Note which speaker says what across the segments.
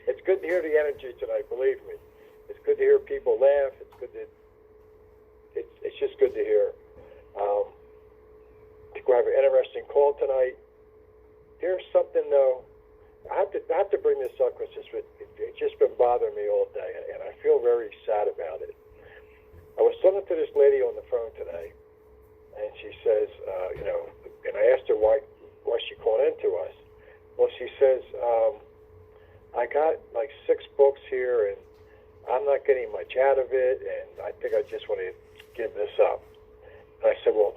Speaker 1: It's good to hear the energy tonight. Believe me, it's good to hear people laugh. It's good to. It's just good to hear. We have an interesting call tonight. Here's something though. I have to bring this up because it's just been bothering me all day, and I feel very sad about it. I was talking to this lady on the phone today, and she says, and I asked her why she called in to us. Well, she says, I got like 6 books here, and I'm not getting much out of it, and I think I just want to give this up. And I said, well,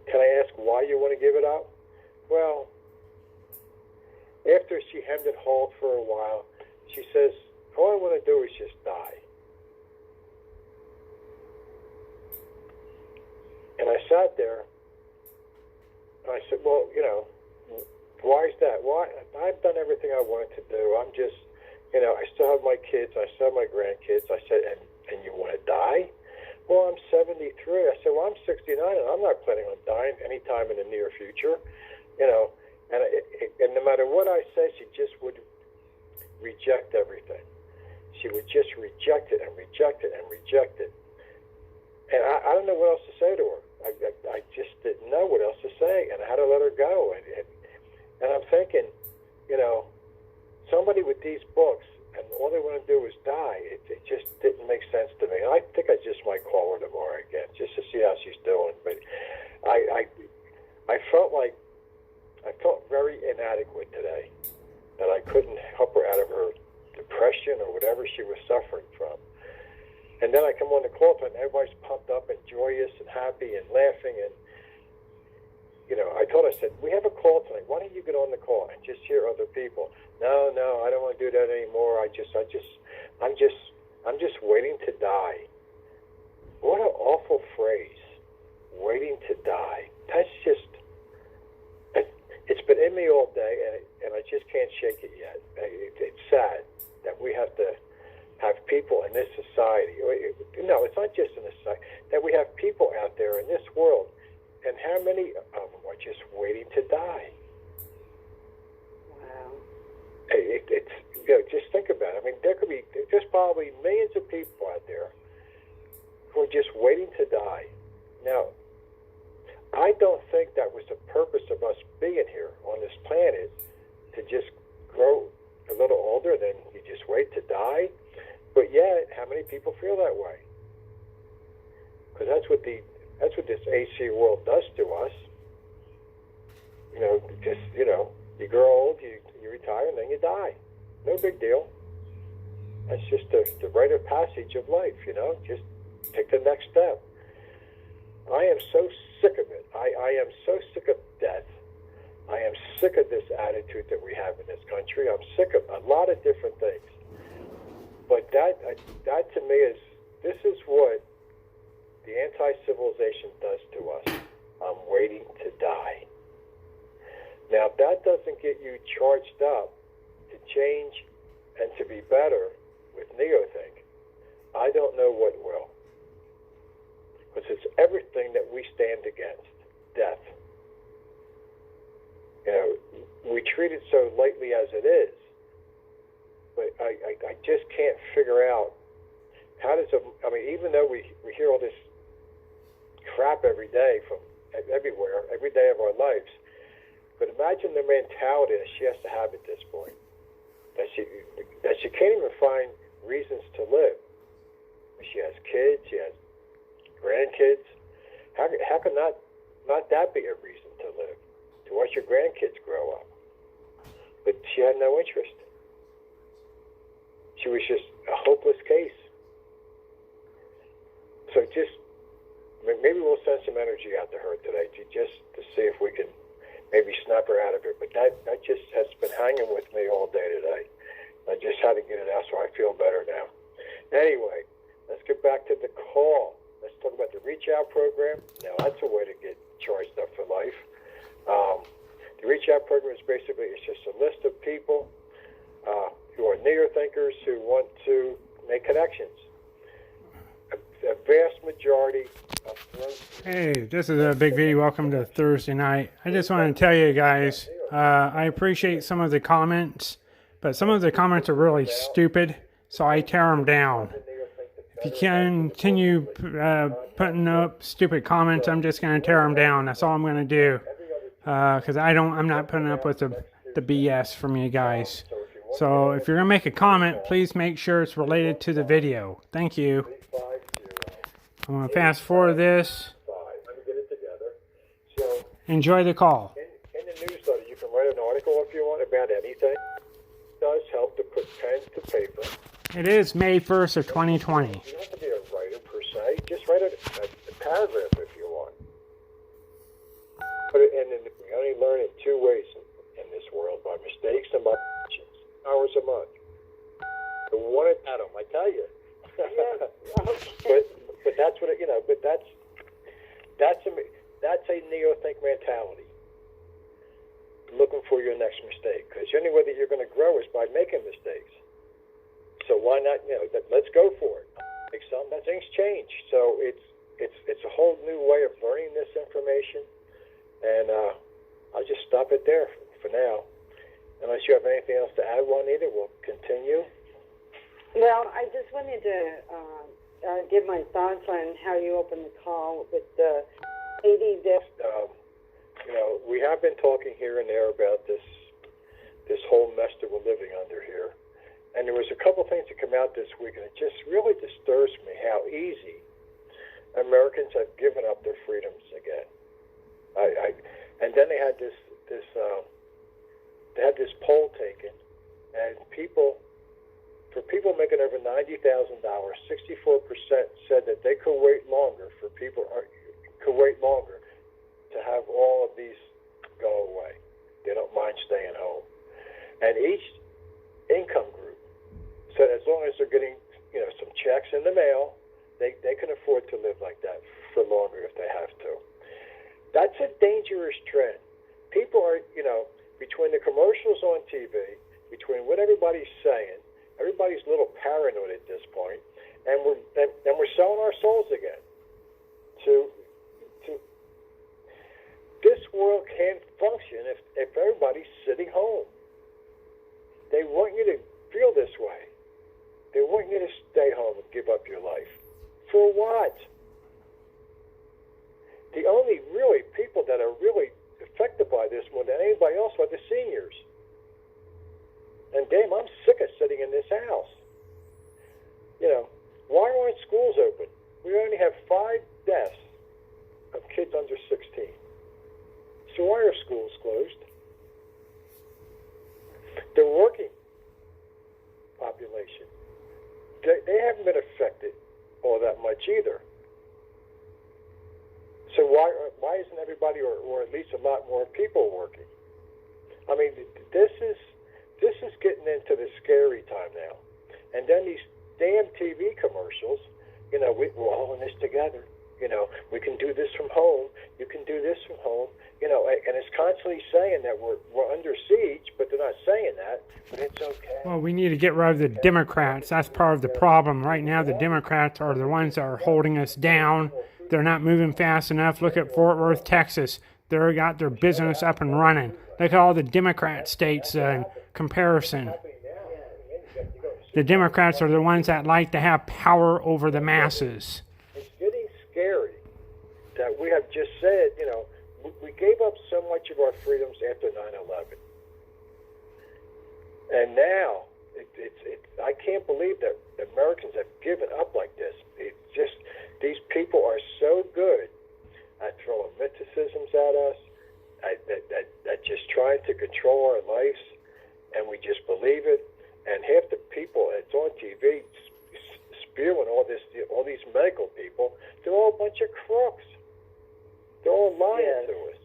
Speaker 1: can I ask why you want to give it up? Well, after she hemmed and hawed for a while, she says, all I want to do is just die. And I sat there, and I said, well, why is that? Why? I've done everything I wanted to do. I'm just, I still have my kids. I still have my grandkids. I said, and you want to die? Well, I'm 73. I said, well, I'm 69, and I'm not planning on dying anytime in the near future. And no matter what I said, she just would reject everything. She would just reject it and reject it and reject it. And I don't know what else to say to her. I just didn't know what else to say, and I had to let her go. And I'm thinking, somebody with these books, and all they want to do is die. It just didn't make sense to me. I think I just might call her tomorrow again, just to see how she's doing. But I felt very inadequate today, that I couldn't help her out of her depression or whatever she was suffering from. And then I come on the call, and everybody's pumped up and joyous and happy and laughing. And I told her, I said, we have a call tonight. Why don't you get on the call and just hear other people? No, I don't want to do that anymore. I'm just waiting to die. What an awful phrase, waiting to die. That's just, it's been in me all day, and I just can't shake it yet. It's sad that we have to have people in this society. No, it's not just in this society. That we have people out there in this world, and how many of them are just waiting to die?
Speaker 2: Wow.
Speaker 1: It's just think about it. I mean, there's probably millions of people out there who are just waiting to die. Now, I don't think that was the purpose of us being here on this planet, to just grow a little older, then you just wait to die. But yet, how many people feel that way? Because that's what this AC world does to us. You grow old, you retire, and then you die. No big deal. That's just the rite of passage of life. Just take the next step. I am so sick of it. I am so sick of death. I am sick of this attitude that we have in this country. I'm sick of a lot of different things. But that to me this is what the anti-civilization does to us. I'm waiting to die. Now, if that doesn't get you charged up to change and to be better with Neothink, I don't know what will. Because it's everything that we stand against, death. We treat it so lightly as it is, but I just can't figure out how does even though we hear all this crap every day from everywhere, every day of our lives, but imagine the mentality that she has to have at this point, that she can't even find reasons to live. She has kids, she has grandkids. How can not that be a reason to live? To watch your grandkids grow up. But she had no interest. She was just a hopeless case. So maybe we'll send some energy out to her today to see if we can maybe snap her out of it. But that just has been hanging with me all day today. I just had to get it out, so I feel better now. Anyway, let's get back to the call. Let's talk about the Reach Out program. Now, that's a way to get charged up for life. The Reach Out program is basically, it's just a list of people who are near thinkers who want to make connections. a vast majority of
Speaker 2: Hey, this is a Big V. Welcome to Thursday night. I just want to tell you guys, I appreciate some of the comments, but some of the comments are really stupid, so I tear them down. If you continue putting up stupid comments, I'm just going to tear them down. That's all I'm going to do, because I'm not putting up with the BS from you guys. So if you're going to make a comment, please make sure it's related to the video. Thank you. I'm going to fast forward this. Enjoy the call.
Speaker 1: In the newsletter, you can write an article if you want about anything. It does help to put pen to paper.
Speaker 2: It is May 1st of 2020.
Speaker 1: You don't have to be a writer per se. Just write a paragraph if you want. Put it in. We only learn in two ways in this world: by mistakes and by actions. Hours a month. The one at Adam, I tell you. but that's what But that's a neo-think mentality. Looking for your next mistake, because the only way that you're going to grow is by making mistakes. So why not? Let's go for it. Make some. That things change. So it's a whole new way of learning this information, and I'll just stop it there for now. Unless you have anything else to add, Juanita, we'll continue.
Speaker 3: Well, I just wanted to give my thoughts on how you opened the call with the 80 days.
Speaker 1: We have been talking here and there about this whole mess that we're living under here. And there was a couple things that come out this week, and it just really disturbs me how easy Americans have given up their freedoms again. And then they had this poll taken, and for people making over $90,000, 64% said that they could wait longer to have all of these go away. They don't mind staying home. And each income group said as long as they're getting, some checks in the mail, they can afford to live like that for longer if they have to. That's a dangerous trend. People are, between the commercials on TV, between what everybody's saying, everybody's a little paranoid at this point, and we're selling our souls again. This world can't function if everybody's sitting home. They want you to feel this way. They want you to stay home and give up your life. For what? The only really people that are really affected by this more than anybody else are the seniors. And damn, I'm sick of sitting in this house. Why aren't schools open? We only have 5 deaths of kids under 16. So why are schools closed? The working population, they haven't been affected all that much either. So why isn't everybody, or at least a lot more people working? I mean, this is getting into the scary time now. And then these damn TV commercials, we're all in this together. We can do this from home. You can do this from home. And it's constantly saying that we're under siege, but they're not saying that. But it's okay.
Speaker 2: Well, we need to get rid of the Democrats. That's part of the problem. Right now, the Democrats are the ones that are holding us down. They're not moving fast enough. Look at Fort Worth, Texas. They've got their business up and running. Look at all the Democrat states in comparison. The Democrats are the ones that like to have power over the masses.
Speaker 1: It's getting scary that we have just said, we gave up so much of our freedoms after 9/11. And now, I can't believe that Americans have given up like this. It's just, these people are so good at throwing mysticisms at us, at just trying to control our lives, and we just believe it. And half the people, it's on TV, spewing all these medical people, they're all a bunch of crooks. They're all lying to us.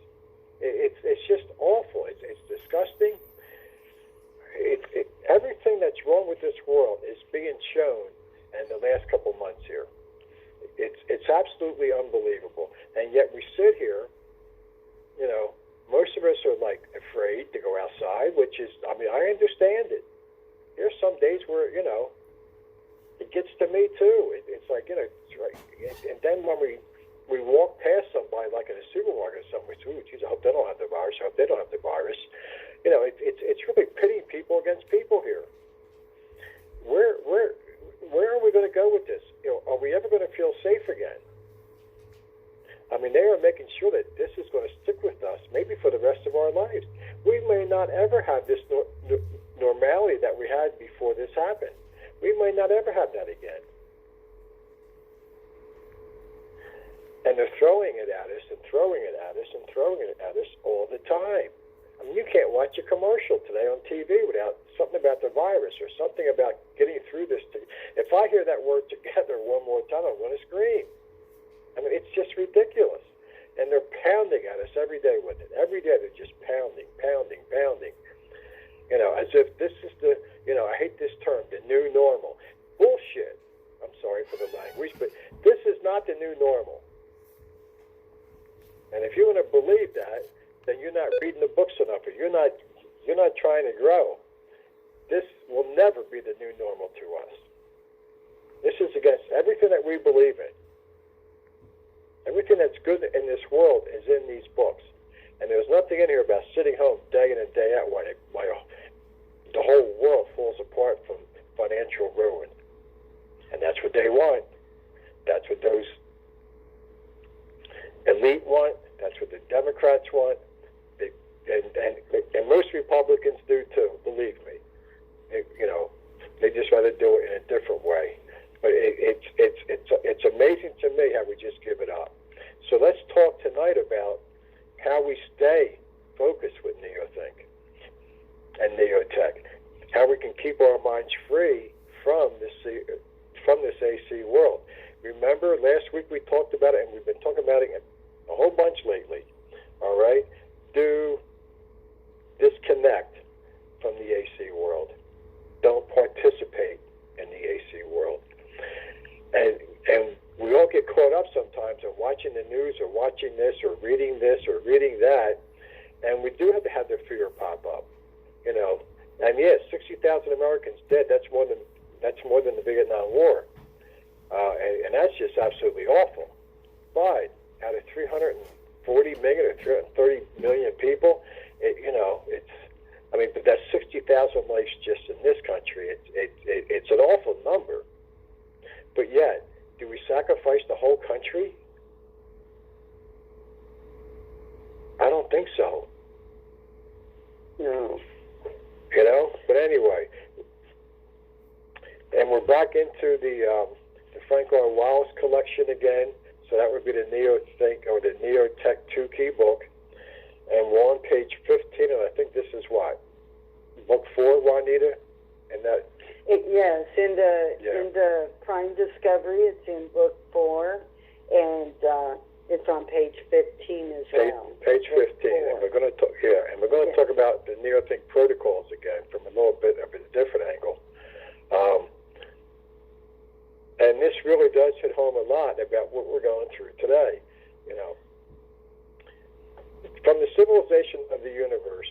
Speaker 1: It's just awful. It's disgusting. Everything that's wrong with this world is being shown in the last couple months here. It's absolutely unbelievable. And yet we sit here, most of us are like afraid to go outside, which is, I understand it. There's some days where, it gets to me too. It's like, you know, it's right. And then when we walk past somebody like in a supermarket or something, we say, "Ooh, geez, I hope they don't have the virus. I hope they don't have the virus." You know, it's really pitting people against people here. Where are we going to go with this? You know, are we ever going to feel safe again? I mean, they are making sure that this is going to stick with us, maybe for the rest of our lives. We may not ever have this normality that we had before this happened. We may not ever have that again. And they're throwing it at us and throwing it at us and throwing it at us all the time. I mean, you can't watch a commercial today on TV without something about the virus or something about getting through this. If I hear that word together one more time, I'm going to scream. I mean, it's just ridiculous. And they're pounding at us every day with it. Every day they're just pounding. You know, as if this is the, you know, I hate this term, the new normal. Bullshit. I'm sorry for the language, but this is not the new normal. And if you want to believe that, then you're not reading the books enough, or you're not trying to grow. This will never be the new normal to us. This is against everything that we believe in. Everything that's good in this world is in these books. And there's nothing in here about sitting home day in and day out while the whole world falls apart from financial ruin. And that's what they want. That's what those elite want. That's what the Democrats want. And most Republicans do too, believe me. You know, they just rather do it in a different way. But it's amazing to me how we just give it up. So let's talk tonight about how we stay focused with NeoThink and NeoTech. How we can keep our minds free from this AC world. Remember, last week we talked about it, and we've been talking about it a whole bunch lately. All right? Do disconnect from the AC world. Don't participate in the AC world. And we all get caught up sometimes in watching the news or watching this or reading that, and we do have to have the fear pop up, you know. And yes, 60,000 Americans dead. That's more than the Vietnam War, and that's just absolutely awful. But out of 340 million or 330 million people, but that's 60,000 lives just in this country. It's an awful number. But yet, do we sacrifice the whole country? I don't think so.
Speaker 3: No.
Speaker 1: You know? But anyway, and we're back into the Frank R. Wallace collection again. So that would be the NeoThink or the NeoTech 2 key book. And we're on page 15, and I think this is what? Book 4, Juanita? And that...
Speaker 3: Yes, in the Prime Discovery, it's in book 4, and it's on page 15 as well.
Speaker 1: Page 15, and we're going to talk talk about the NeoThink protocols again from a little bit of a different angle. And this really does hit home a lot about what we're going through today. You know, from the civilization of the universe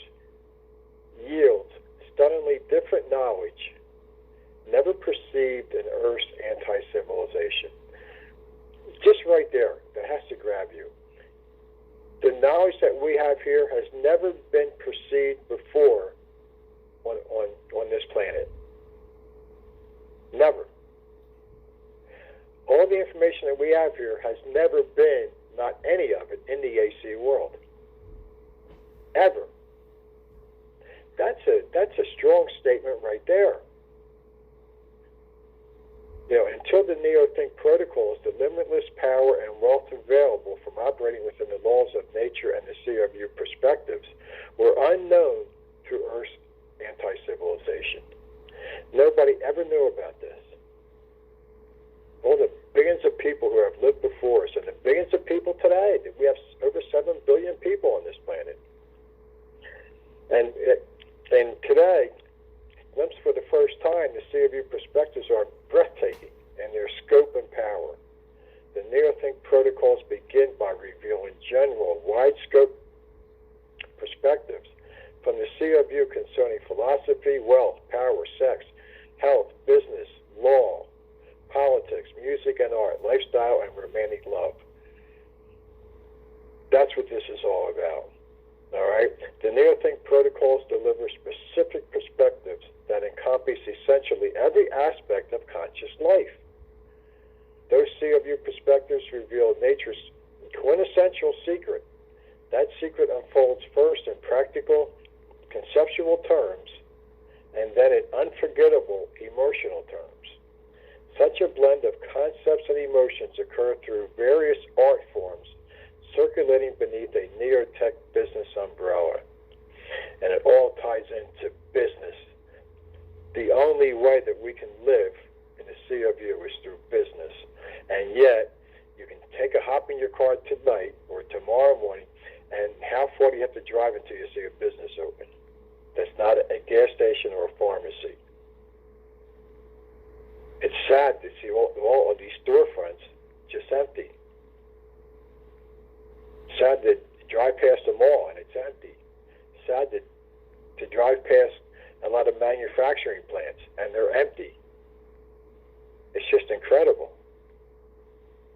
Speaker 1: yields stunningly different knowledge never perceived in Earth's anti-civilization. Just right there, that has to grab you. The knowledge that we have here has never been perceived before on this planet. Never. All the information that we have here has never been, not any of it, in the AC world. Ever. That's a strong statement right there. You know, until the NeoThink protocols, the limitless power and wealth available from operating within the laws of nature and the CRU perspectives were unknown to Earth's anti-civilization. Nobody ever knew about this. All the billions of people who have lived before us and the billions of people today, we have over 7 billion people on this planet. And today, glimpsed for the first time, the CRU perspectives are breathtaking in their scope and power. The NeoThink protocols begin by revealing general, wide-scope perspectives from the CRU concerning philosophy, wealth, power, sex, health, business, law, politics, music and art, lifestyle and romantic love. That's what this is all about. All right? The Neothink protocols deliver specific perspectives that encompass essentially every aspect of conscious life. Those COU perspectives reveal nature's quintessential secret. That secret unfolds first in practical, conceptual terms, and then in unforgettable emotional terms. Such a blend of concepts and emotions occur through various art forms circulating beneath a Neotech business umbrella. And it all ties into business. The only way that we can live in the COU is through business. And yet, you can take a hop in your car tonight or tomorrow morning, and how far do you have to drive until you see a business open? That's not a gas station or a pharmacy. It's sad to see all of these storefronts just empty. Sad to drive past the mall and it's empty. Sad to drive past a lot of manufacturing plants and they're empty. It's just incredible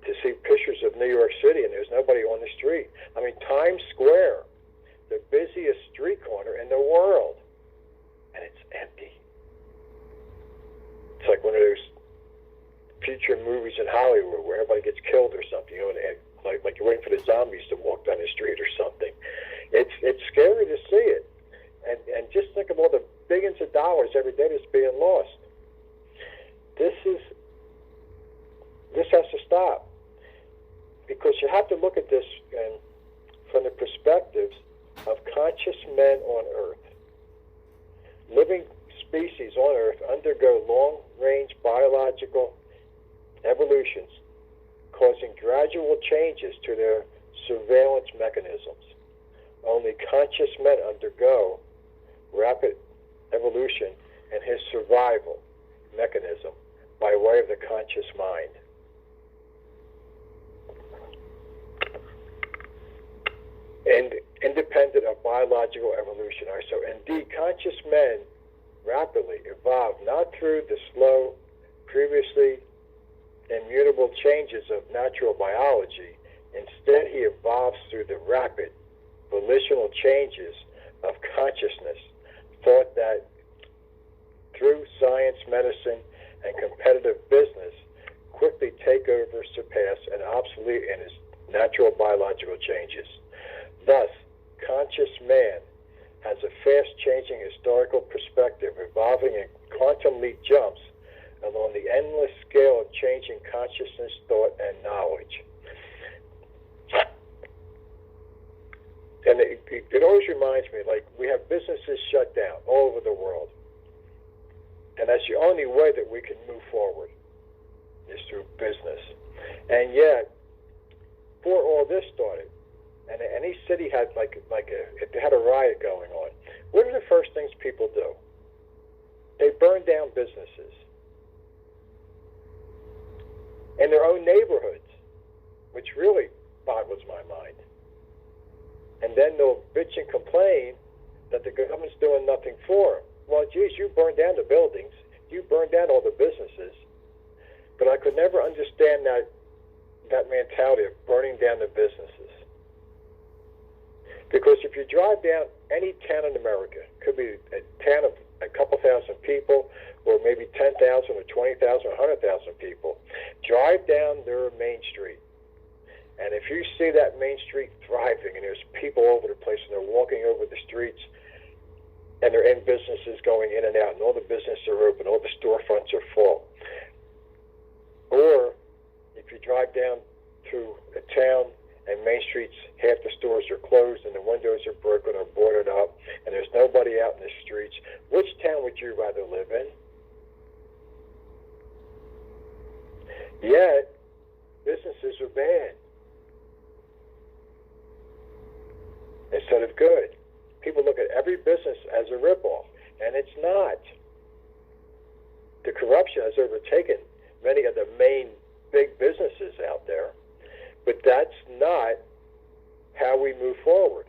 Speaker 1: to see pictures of New York City and there's nobody on the street. I mean, Times Square, the busiest street corner in the world, and it's empty. It's like one of those future movies in Hollywood where everybody gets killed or something, you know, and like you're waiting for the zombies to walk down the street or something. It's scary to see it, and just think of all the billions of dollars every day that's being lost. This has to stop, because you have to look at this from the perspectives of conscious men on Earth. Living species on Earth undergo long-range biological evolutions, causing gradual changes to their surveillance mechanisms. Only conscious men undergo rapid evolution in his survival mechanism by way of the conscious mind. And independent of biological evolution. So indeed, conscious men rapidly evolve not through the slow, previously immutable changes of natural biology. Instead, he evolves through the rapid volitional changes of consciousness, thought that through science, medicine, and competitive business quickly take over, surpass, and obsolete in his natural biological changes. Thus, conscious man has a fast-changing historical perspective, evolving in quantum leap jumps along the endless scale of changing consciousness, thought, and knowledge. And it always reminds me, like, we have businesses shut down all over the world. And that's the only way that we can move forward, is through business. And yet, before all this started, and any city had if they had a riot going on, what are the first things people do? They burn down businesses in their own neighborhoods, which really boggles my mind. And then they'll bitch and complain that the government's doing nothing for them. Well, geez, you burned down the buildings, you burned down all the businesses, but I could never understand that mentality of burning down the businesses. Because if you drive down any town in America, could be a town of a couple thousand people, or maybe 10,000 or 20,000 or 100,000 people, drive down their main street. And if you see that main street thriving, and there's people all over the place, and they're walking over the streets, and they're in businesses going in and out, and all the businesses are open, all the storefronts are full. Or if you drive down through a town and main streets, half the stores are closed and the windows are broken or boarded up, and there's nobody out in the streets, which town would you rather live in? Yet, businesses are bad instead of good. People look at every business as a ripoff, and it's not. The corruption has overtaken many of the main big businesses out there, but that's not how we move forward.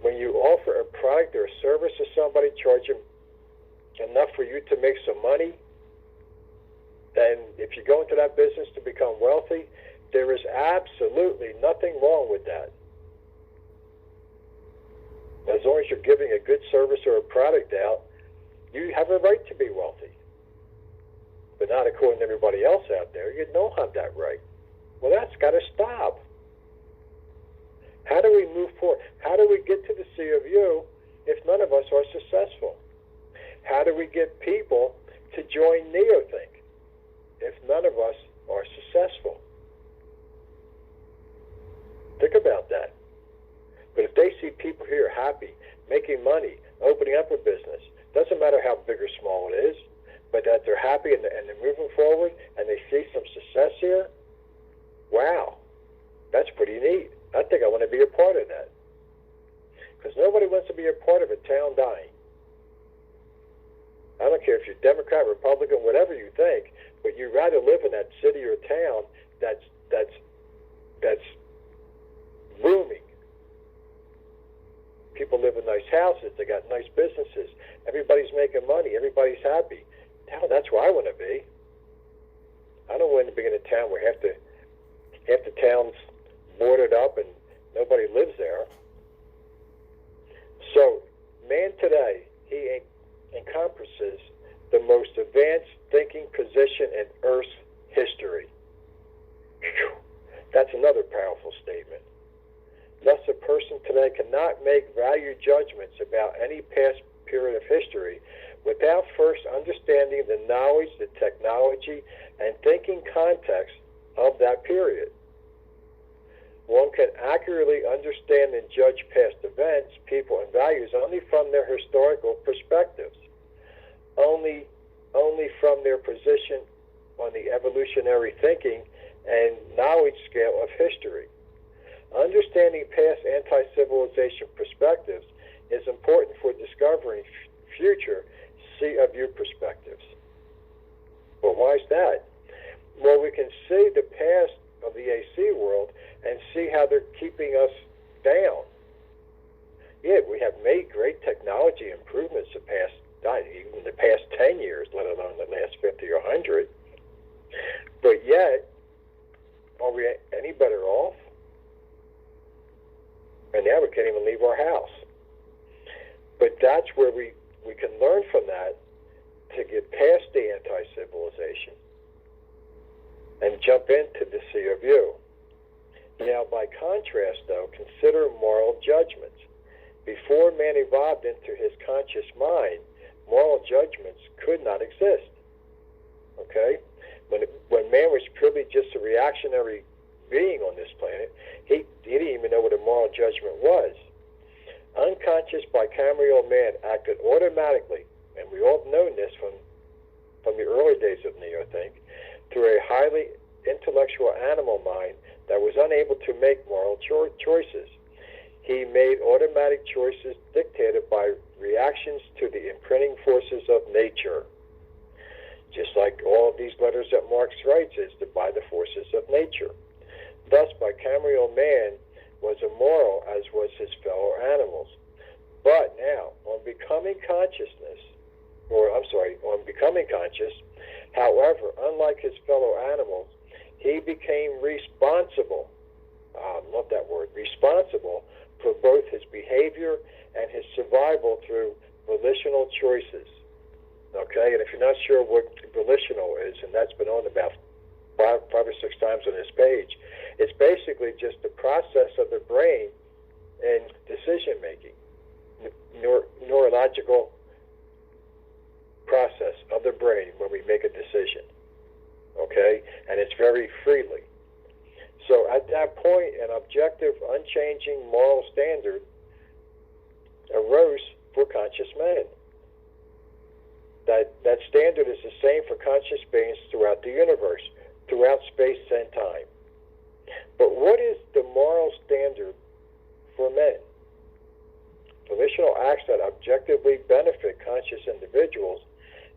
Speaker 1: When you offer a product or a service to somebody, charge them enough for you to make some money, And if you go into that business to become wealthy, there is absolutely nothing wrong with that. As long as you're giving a good service or a product out, you have a right to be wealthy. But not according to everybody else out there. You don't have that right. Well, that's got to stop. How do we move forward? How do we get to the C of U if none of us are successful? How do we get people to join Neothink if none of us are successful? Think about that. But if they see people here happy, making money, opening up a business, doesn't matter how big or small it is, but that they're happy and they're moving forward and they see some success here, wow, that's pretty neat. I think I want to be a part of that. Because nobody wants to be a part of a town dying. I don't care if you're Democrat, Republican, whatever you think, but you'd rather live in that city or town that's booming. People live in nice houses, they got nice businesses, everybody's making money, everybody's happy. Hell, that's where I want to be. I don't want to be in a town where half the town's boarded up and nobody lives there. So, man today, he encompasses the most advanced thinking position in Earth's history. That's another powerful statement. Thus, a person today cannot make value judgments about any past period of history without first understanding the knowledge, the technology, and thinking context of that period. One can accurately understand and judge past events, people, and values only from their historical perspectives, only from their position on the evolutionary thinking and knowledge scale of history. Understanding past anti-civilization perspectives is important for discovering future C of U perspectives. Well, why is that? Well, we can see the past of the AC world and see how they're keeping us down. Yeah, we have made great technology improvements even the past 10 years, let alone the last 50 or 100. But yet, are we any better off? And now we can't even leave our house. But that's where we can learn from that to get past the anti-civilization and jump into the C of U. Now, by contrast, though, consider moral judgments. Before man evolved into his conscious mind, moral judgments could not exist. Okay? When man was purely just a reactionary being on this planet, he didn't even know what a moral judgment was. Unconscious bicameral man acted automatically, and we all have known this from the early days of Neothink, through a highly intellectual animal mind that was unable to make moral choices. He made automatic choices dictated by reactions to the imprinting forces of nature. Just like all of these letters that Marx writes is by the forces of nature. Thus, bicameral man was immoral, as was his fellow animals. But now, on becoming conscious, however, unlike his fellow animals, he became responsible. I love that word, responsible for both his behavior and his survival through volitional choices. Okay, and if you're not sure what volitional is, and that's been on about five or six times on this page, it's basically just the process of the brain in decision making, neurological process of the brain when we make a decision. Okay, and it's very freely. So at that point, an objective, unchanging moral standard arose for conscious men. That standard is the same for conscious beings throughout the universe, throughout space and time. But what is the moral standard for men? Volitional acts that objectively benefit conscious individuals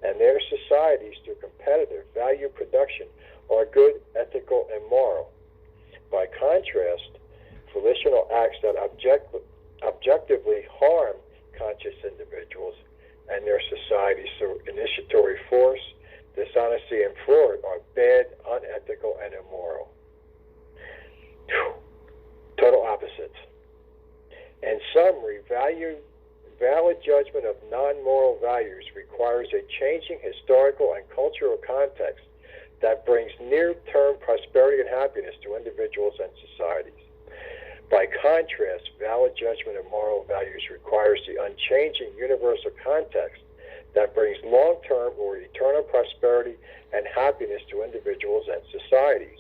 Speaker 1: and their societies through competitive value production are good, ethical, and moral. By contrast, volitional acts that objectively harm conscious individuals and their societies through initiatory force, dishonesty, and fraud are bad, unethical, and immoral. Total opposites. In summary, valid judgment of non-moral values requires a changing historical and cultural context that brings near-term prosperity and happiness to individuals and societies. By contrast, valid judgment of moral values requires the unchanging universal context that brings long-term or eternal prosperity and happiness to individuals and societies.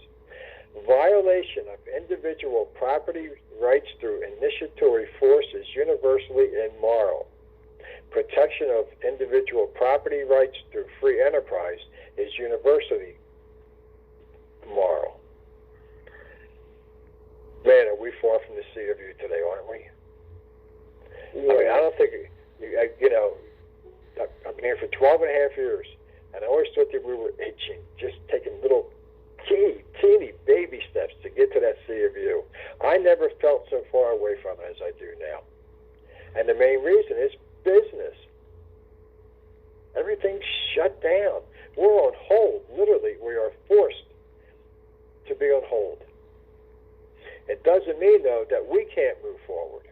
Speaker 1: Violation of individual property rights through initiatory force is universally immoral. Protection of individual property rights through free enterprise is universally moral. Man, are we far from the sea of you today, aren't we? Yeah. I mean, I don't think, I've been here for 12 and a half years, and I always thought that we were itching, just taking little teeny baby steps to get to that sea of you. I never felt so far away from it as I do now. And the main reason is business. Everything's shut down. We're on hold. Literally, we are forced to be on hold. It doesn't mean, though, that we can't move forward.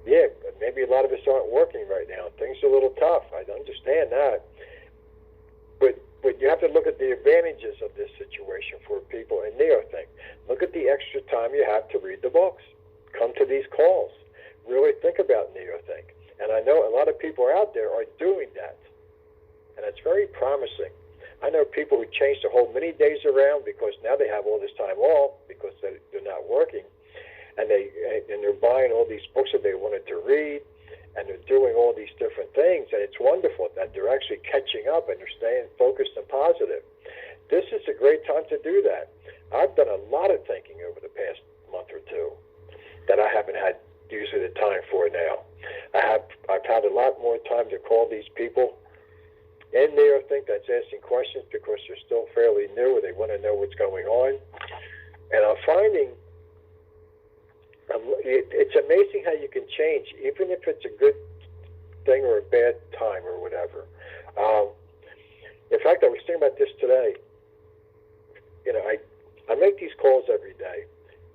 Speaker 1: Yeah, maybe a lot of us aren't working right now. Things are a little tough. I understand that. But you have to look at the advantages of this situation for people in NeoThink. Look at the extra time you have to read the books. Come to these calls. Really think about NeoThink. And I know a lot of people out there are doing that. And it's very promising. I know people who changed their whole many days around because now they have all this time off because they're not working. And they're buying all these books that they wanted to read. And they're doing all these different things, and it's wonderful that they're actually catching up and they're staying focused and positive. This is a great time to do that. I've done a lot of thinking over the past month or two that I haven't had usually the time for now. I've had a lot more time to call these people in there, I think, that's asking questions because they're still fairly new and they want to know what's going on. And I'm finding it's amazing how you can change, even if it's a good thing or a bad time or whatever. In fact, I was thinking about this today. I make these calls every day,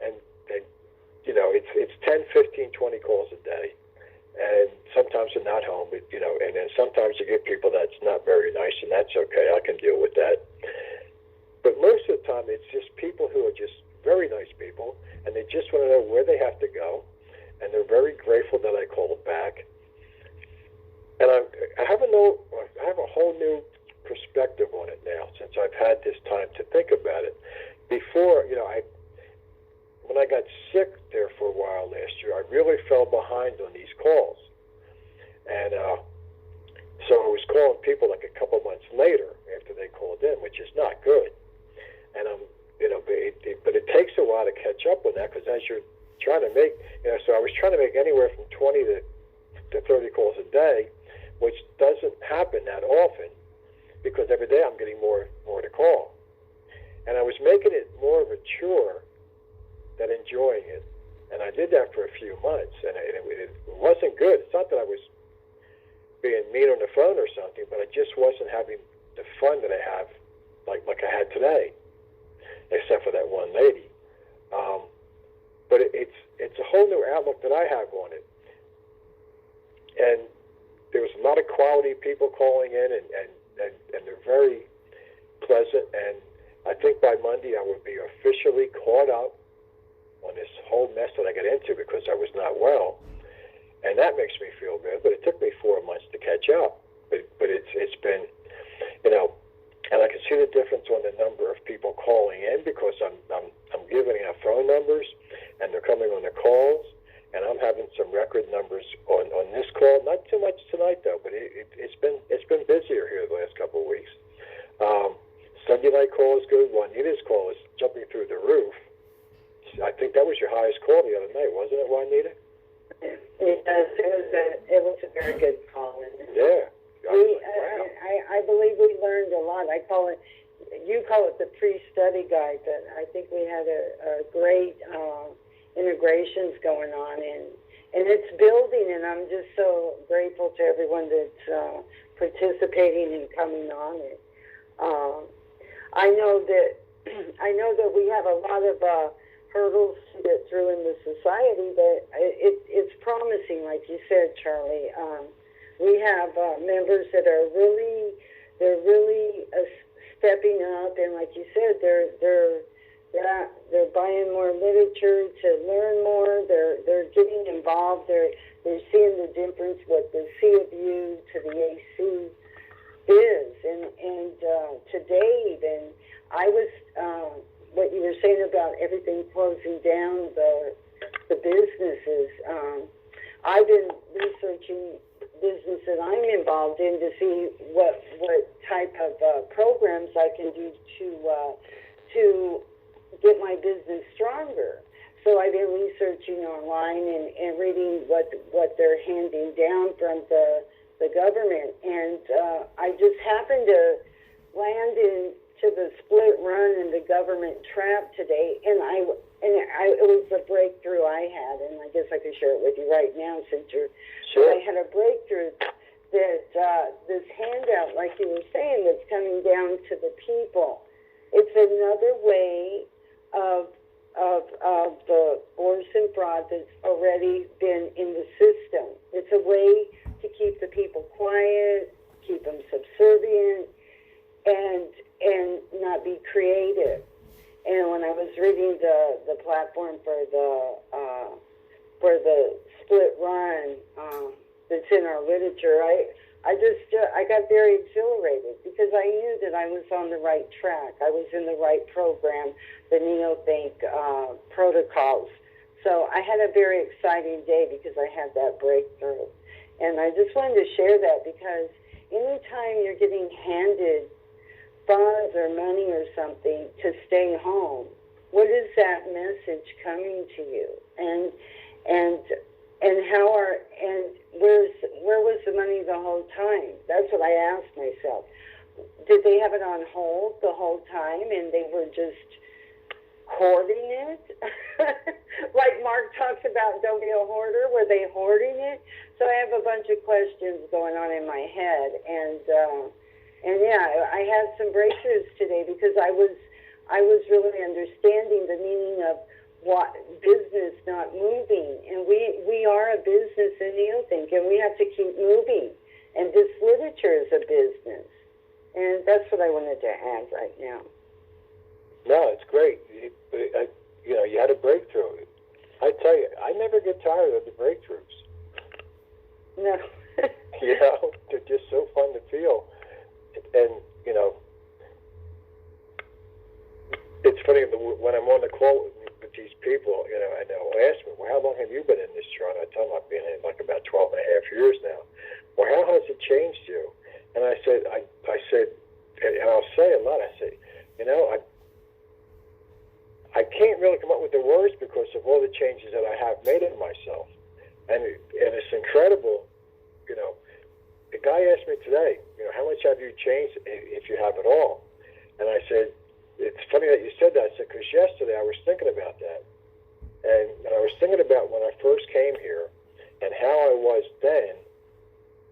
Speaker 1: and it's 10, 15, 20 calls a day. And sometimes they're not home, but, and then sometimes you get people that's not very nice, and that's okay. I can deal with that. But most of the time, it's just people who are just very nice people, and they just want to know where they have to go, and they're very grateful that I called back. And I have a whole new perspective on it now since I've had this time to think about it. Before, when I got sick there for a while last year, I really fell behind on these calls, and so I was calling people like a couple months later after they called in, which is not good. And but it takes a while to catch up with that because as you're trying to make, so I was trying to make anywhere from 20 to 30 calls a day, which doesn't happen that often because every day I'm getting more to call. And I was making it more of a chore than enjoying it. And I did that for a few months, and it wasn't good. It's not that I was being mean on the phone or something, but I just wasn't having the fun that I have like I had today, except for that one lady. But it's a whole new outlook that I have on it. And there was a lot of quality people calling in, and they're very pleasant. And I think by Monday I will be officially caught up on this whole mess that I got into because I was not well. And that makes me feel good. But it took me 4 months to catch up. But it's been, and I can see the difference on the number of people calling in because I'm giving out phone numbers and they're coming on the calls, and I'm having some record numbers on this call. Not too much tonight though, but it's been busier here the last couple of weeks. Sunday night call is good. Juanita's call is jumping through the roof. I think that was your highest call the other night, wasn't it, Juanita?
Speaker 3: It was a very good call.
Speaker 1: Yeah.
Speaker 3: Wow. I believe we learned a lot. You call it the pre-study guide, but I think we had a great integrations going on, it's building, and I'm just so grateful to everyone that's participating and coming on it. I know that we have a lot of hurdles to get through in the society, but it's promising, like you said, Charlie. We have members that are really stepping up, and like you said, they're buying more literature to learn more. They're getting involved. They're seeing the difference what the C of U to the AC is, and to Dave. And I was what you were saying about everything closing down, the businesses. I've been researching business that I'm involved in to see what type of programs I can do to get my business stronger. So I've been researching online and reading what they're handing down from the government, and I just happened to land into the split run and the government trap today, and it was a breakthrough I had, and I guess I could share it with you right now since you're.
Speaker 1: Sure.
Speaker 3: I had a breakthrough that this handout, like you were saying, that's coming down to the people. It's another way of the force and fraud that's already been in the system. It's a way to keep the people quiet, keep them subservient, and not be creative. And when I was reading the platform for the split run that's in our literature, I got very exhilarated because I knew that I was on the right track. I was in the right program, the NeoThink protocols. So I had a very exciting day because I had that breakthrough. And I just wanted to share that because anytime you're getting handed funds or money or something to stay home, what is that message coming to you? And where was the money the whole time? That's what I asked myself. Did they have it on hold the whole time and they were just hoarding it? Like Mark talks about, don't be a hoarder. Were they hoarding it? So I have a bunch of questions going on in my head, and yeah, I had some breakthroughs today because I was really understanding the meaning of what business not moving, and we are a business in NeoThink, and we have to keep moving, and this literature is a business, and that's what I wanted to add right now.
Speaker 1: No, it's great. You had a breakthrough. I tell you, I never get tired of the breakthroughs.
Speaker 3: No.
Speaker 1: They're just so fun to feel. And, it's funny, when I'm on the call with these people, and they'll ask me, well, how long have you been in this run? I tell them I've been in like about 12 and a half years now. Well, how has it changed you? And I said, and I'll say a lot, I say, I can't really come up with the words because of all the changes that I have made in myself. And it's incredible, The guy asked me today, how much have you changed if you have it all? And I said, it's funny that you said that. I said, because yesterday I was thinking about that. And I was thinking about when I first came here and how I was then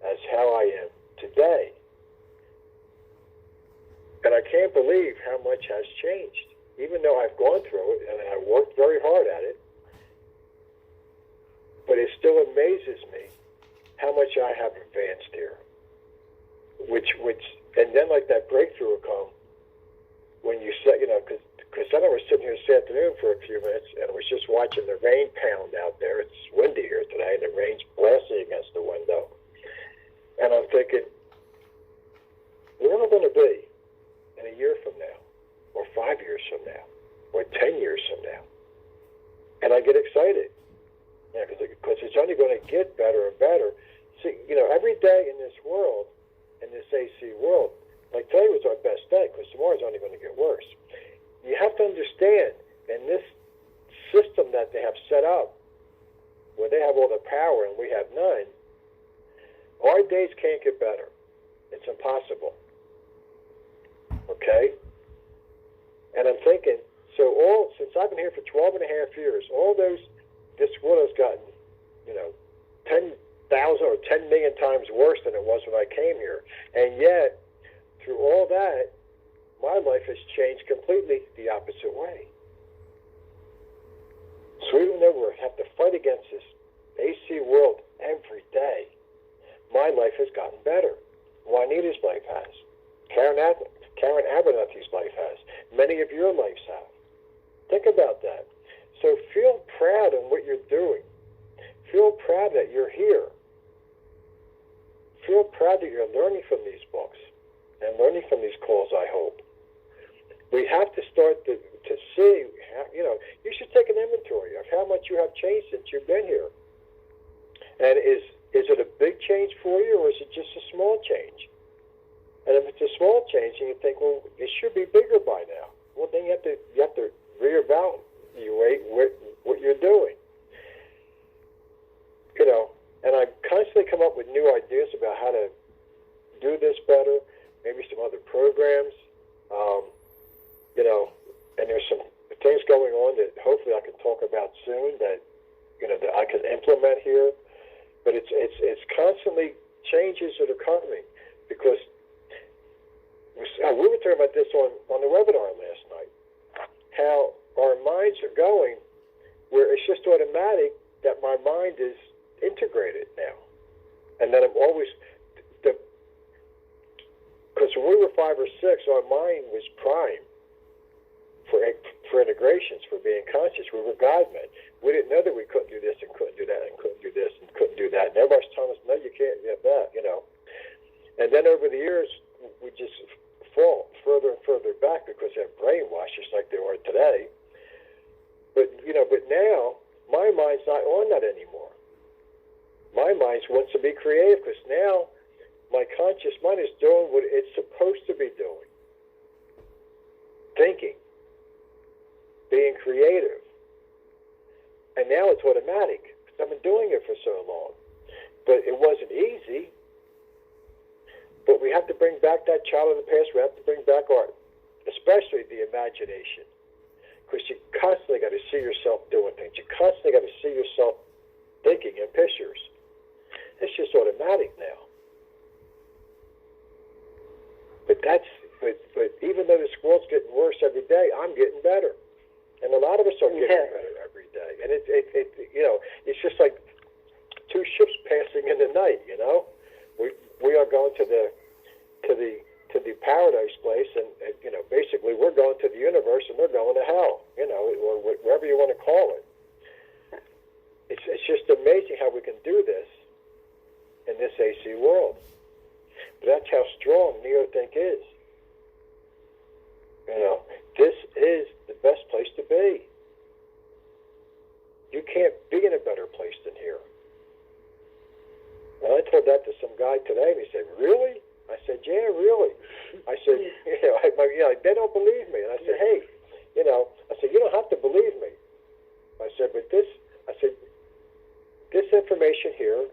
Speaker 1: as how I am today. And I can't believe how much has changed. Even though I've gone through it and I worked very hard at it, but it still amazes me how much I have advanced here. And then like that breakthrough will come when you said, because then I was sitting here this afternoon for a few minutes and I was just watching the rain pound out there. It's windy here today and the rain's blasting against the window. And I'm thinking, where am I going to be in a year from now, or 5 years from now, or 10 years from now? And I get excited. Because it's only going to get better and better. See, every day in this world, in this AC world, like today was our best day because tomorrow's only going to get worse. You have to understand, in this system that they have set up, where they have all the power and we have none, our days can't get better. It's impossible. Okay? And I'm thinking, since I've been here for 12 and a half years, this world has gotten 10,000 or 10 million times worse than it was when I came here. And yet, through all that, my life has changed completely the opposite way. So even though we have to fight against this AC world every day, my life has gotten better. Juanita's life has. Karen Abernathy's life has. Many of your lives have. Think about that. So feel proud in what you're doing. Feel proud that you're here. Feel proud that you're learning from these books and learning from these calls, I hope. We have to start to see, you should take an inventory of how much you have changed since you've been here. And is it a big change for you, or is it just a small change? And if it's a small change and you think, well, it should be bigger by now, well, then you have to reevaluate what you're doing. And I constantly come up with new ideas about how to do this better, maybe some other programs, and there's some things going on that hopefully I can talk about soon that I can implement here. But it's constantly changes that are coming, because we were talking about this on the webinar last night, how our minds are going where it's just automatic that my mind is integrated now, and that I'm always because when we were 5 or 6, our mind was primed for integrations, for being conscious. We were God-men. We didn't know that we couldn't do this and couldn't do that and couldn't do this and couldn't do that. And everybody's telling us, no, you can't do that, And then over the years, we just fall further and further back because they're brainwashed just like they are today. But now my mind's not on that anymore. My mind wants to be creative, because now my conscious mind is doing what it's supposed to be doing. Thinking. Being creative. And now it's automatic, because I've been doing it for so long. But it wasn't easy. But we have to bring back that child of the past. We have to bring back especially the imagination. Because you constantly got to see yourself doing things. You constantly got to see yourself thinking in pictures. It's just automatic now. But even though this world's getting worse every day, I'm getting better. And a lot of us are getting better every day. And it's just like two ships passing in the night, We are going to the paradise place, and basically we're going to the universe and they're going to hell, or whatever you want to call it. It's just amazing how we can do this in this AC world. But that's how strong NeoThink is. This is the best place to be. You can't be in a better place than here. And I told that to some guy today, and he said, "Really?" I said, "Yeah, really." I said, they don't believe me. And I said, "Hey, you don't have to believe me." I said, "But this information here,"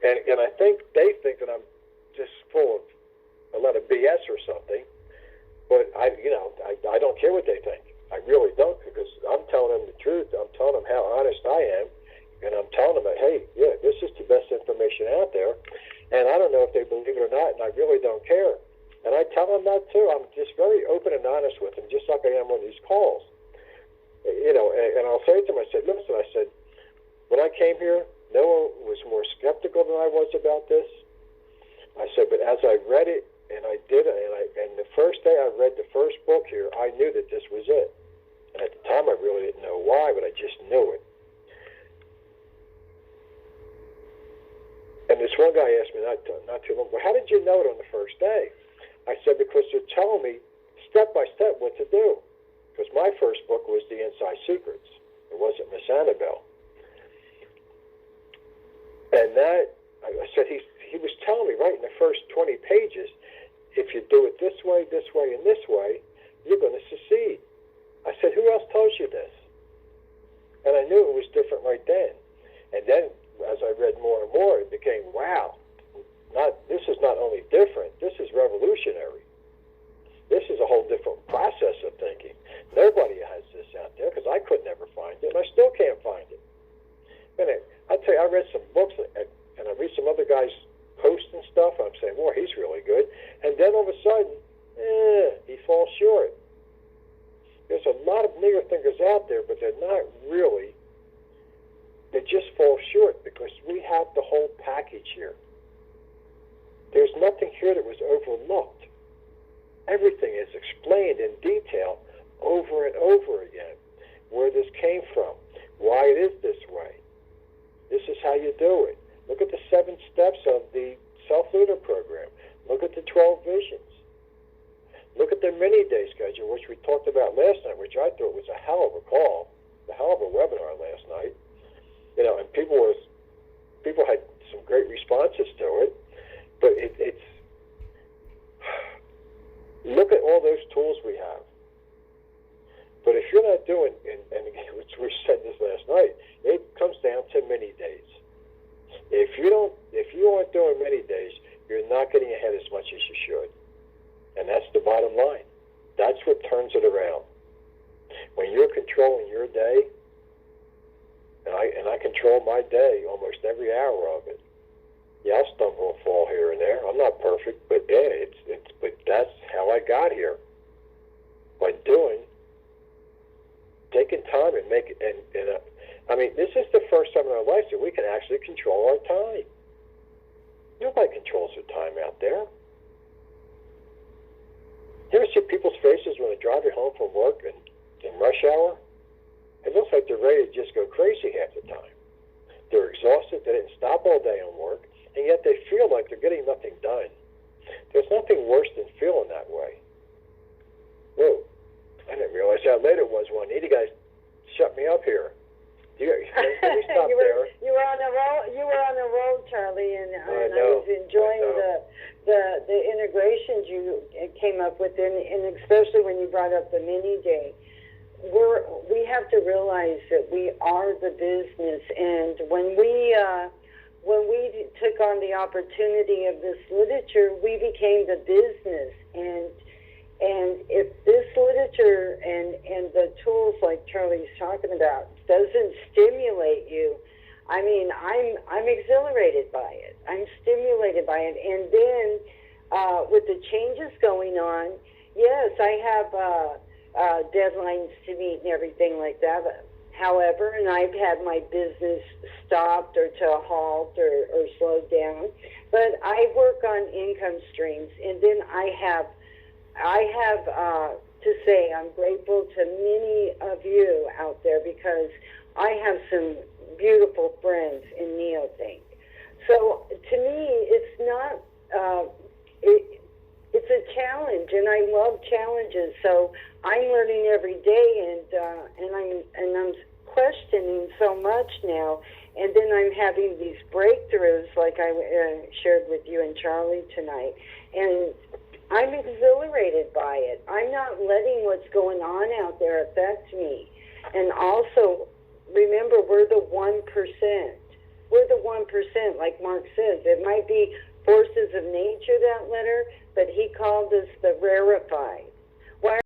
Speaker 1: and I think they think that I'm just full of a lot of BS or something. But I don't care what they think. I really don't, because I'm telling them the truth. I'm telling them how honest I am, and I'm telling them that, hey, yeah, this is the best information out there. And I don't know if they believe it or not, and I really don't care. And I tell them that too. I'm just very open and honest with them, just like I am on these calls. And I'll say to them, I said, listen, when I came here, no one was more skeptical than I was about this. I said, but as I read it, and I did it, and the first day I read the first book here, I knew that this was it. And at the time, I really didn't know why, but I just knew it. And this one guy asked me not too long ago, how did you know it on the first day? I said, because they're telling me step by step what to do. Because my first book was The Inside Secrets. It wasn't Miss Annabelle. And that, I said, he was telling me right in the first 20 pages, if you do it this way, and this way, you're going to succeed. I said, who else told you this? And I knew it was different right then. And then, as I read more and more, it became, wow, this is not only different, this is revolutionary. This is a whole different process of thinking. Nobody has this out there, because I could never find it, and I still can't find it. minute. I tell you, I read some books and I read some other guys' posts and stuff. And I'm saying, boy, he's really good. And then all of a sudden, he falls short. There's a lot of nigger thinkers out there, but they're not really. They just fall short because we have the whole package here. There's nothing here that was overlooked. Everything is explained in detail over and over again. Where this came from, why it is this way. This is how you do it. Look at the 7 steps of the Self-Leader program. Look at the 12 visions. Look at the mini-day schedule, which we talked about last night, which I thought was a hell of a call, a hell of a webinar last night. You know, and people had some great responses to it. But it's look at all those tools we have. But if you're not doing, and again, we said this last night, it comes down to mini days. If you aren't doing mini days, you're not getting ahead as much as you should. And that's the bottom line. That's what turns it around. When you're controlling your day, and I control my day almost every hour of it. Yeah, I'll stumble and fall here and there. I'm not perfect, but yeah, but that's how I got here. By taking time and make it, I mean, this is the first time in our life that we can actually control our time. Nobody controls their time out there. You ever see people's faces when they're driving home from work and in rush hour? It looks like they're ready to just go crazy half the time. They're exhausted. They didn't stop all day on work, and yet they feel like they're getting nothing done. There's nothing worse than feeling that way. Whoa. I didn't realize how late it was. Juanita, guys, shut me up here. Let me stop there.
Speaker 3: You were on the road, Charlie, and I was enjoying the integrations you came up with, and especially when you brought up the mini day. We have to realize that we are the business, and when we took on the opportunity of this literature, we became the business. And if this literature and the tools like Charlie's talking about doesn't stimulate you, I mean, I'm exhilarated by it. I'm stimulated by it. And then with the changes going on, yes, I have deadlines to meet and everything like that. However, and I've had my business stopped or to a halt or slowed down, but I work on income streams, and then I have to say I'm grateful to many of you out there because I have some beautiful friends in NeoThink. So to me, it's not it's a challenge, and I love challenges. So I'm learning every day, and I'm questioning so much now. And then I'm having these breakthroughs, like I shared with you and Charlie tonight, and I'm exhilarated by it. I'm not letting what's going on out there affect me. And also, remember, we're the 1%. We're the 1%, like Mark says. It might be forces of nature, that letter, but he called us the rarefied.